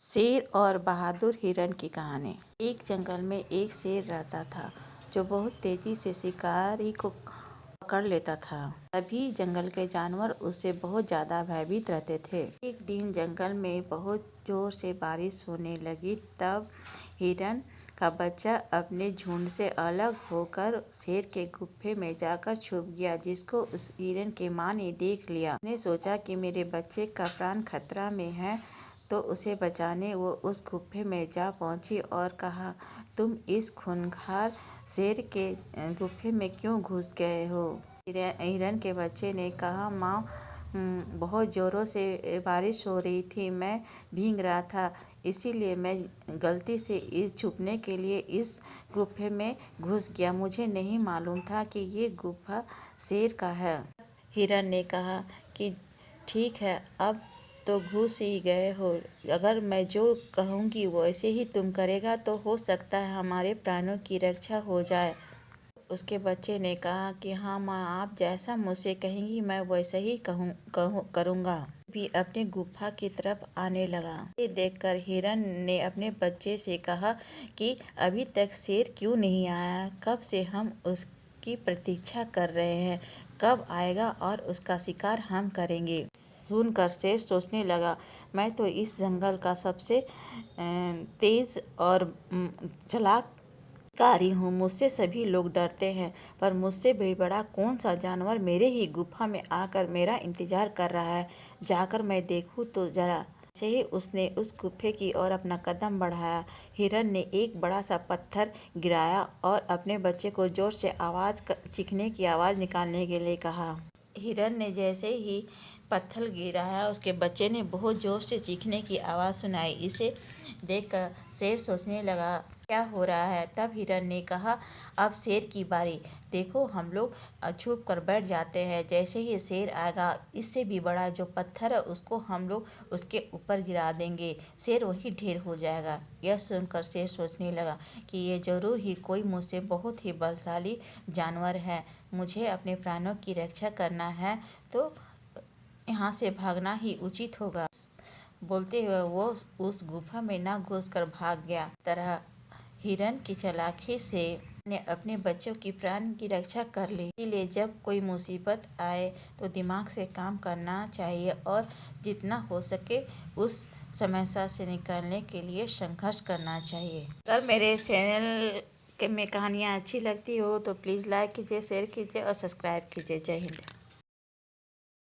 शेर और बहादुर हिरन की कहानी। एक जंगल में एक शेर रहता था जो बहुत तेजी से शिकारी को पकड़ लेता था। सभी जंगल के जानवर उससे बहुत ज्यादा भयभीत रहते थे। एक दिन जंगल में बहुत जोर से बारिश होने लगी। तब हिरन का बच्चा अपने झुंड से अलग होकर शेर के गुफे में जाकर छुप गया, जिसको उस हिरन की माँ ने देख लिया। उसने सोचा कि मेरे बच्चे का प्राण खतरा में है, तो उसे बचाने वो उस गुफे में जा पहुंची और कहा, तुम इस खूंखार शेर के गुफे में क्यों घुस गए हो? हिरन के बच्चे ने कहा, माँ, बहुत जोरों से बारिश हो रही थी, मैं भीग रहा था, इसीलिए मैं गलती से इस छुपने के लिए इस गुफे में घुस गया। मुझे नहीं मालूम था कि ये गुफा शेर का है। हिरन ने कहा कि ठीक है, अब तो घुस ही गए हो। अगर मैं जो कहूँगी वैसे ही तुम करेगा तो हो सकता है हमारे प्राणों की रक्षा हो जाए। उसके बच्चे ने कहा कि हाँ माँ, आप जैसा मुझसे कहेंगी मैं वैसा ही करूँगा। भी अपने गुफा की तरफ आने लगा। ये देखकर हिरन ने अपने बच्चे से कहा कि अभी तक शेर क्यों नहीं आया? कब से हम उसकी प्रतीक्षा कर रहे हैं, कब आएगा और उसका शिकार हम करेंगे। सुनकर शेर सोचने लगा, मैं तो इस जंगल का सबसे तेज और चालाक शिकारी हूँ। मुझसे सभी लोग डरते हैं, पर मुझसे भी बड़ा कौन सा जानवर मेरे ही गुफा में आकर मेरा इंतजार कर रहा है। जाकर मैं देखूँ तो जरा। से ही उसने उस गुफे की ओर अपना कदम बढ़ाया। हिरन ने एक बड़ा सा पत्थर गिराया और अपने बच्चे को जोर से चीखने की आवाज़ निकालने के लिए कहा। हिरन ने जैसे ही पत्थर गिराया, उसके बच्चे ने बहुत जोर से चीखने की आवाज़ सुनाई। इसे देखकर शेर सोचने लगा, क्या हो रहा है। तब हिरन ने कहा, अब शेर की बारी। देखो, हम लोग छुप कर बैठ जाते हैं। जैसे ही शेर आएगा, इससे भी बड़ा जो पत्थर है उसको हम लोग उसके ऊपर गिरा देंगे। शेर वही ढेर हो जाएगा। यह सुनकर शेर सोचने लगा कि ये जरूर ही कोई मुझसे बहुत ही बलशाली जानवर है। मुझे अपने प्राणों की रक्षा करना है, तो यहाँ से भागना ही उचित होगा। बोलते हुए वो उस गुफा में न घुसकर भाग गया। तरह हिरन की चालाकी से ने अपने बच्चों की प्राण की रक्षा कर ली। इसलिए जब कोई मुसीबत आए तो दिमाग से काम करना चाहिए और जितना हो सके उस समस्या से निकलने के लिए संघर्ष करना चाहिए। अगर मेरे चैनल में कहानियाँ अच्छी लगती हो तो प्लीज़ लाइक कीजिए, शेयर कीजिए और सब्सक्राइब कीजिए। जय हिंद।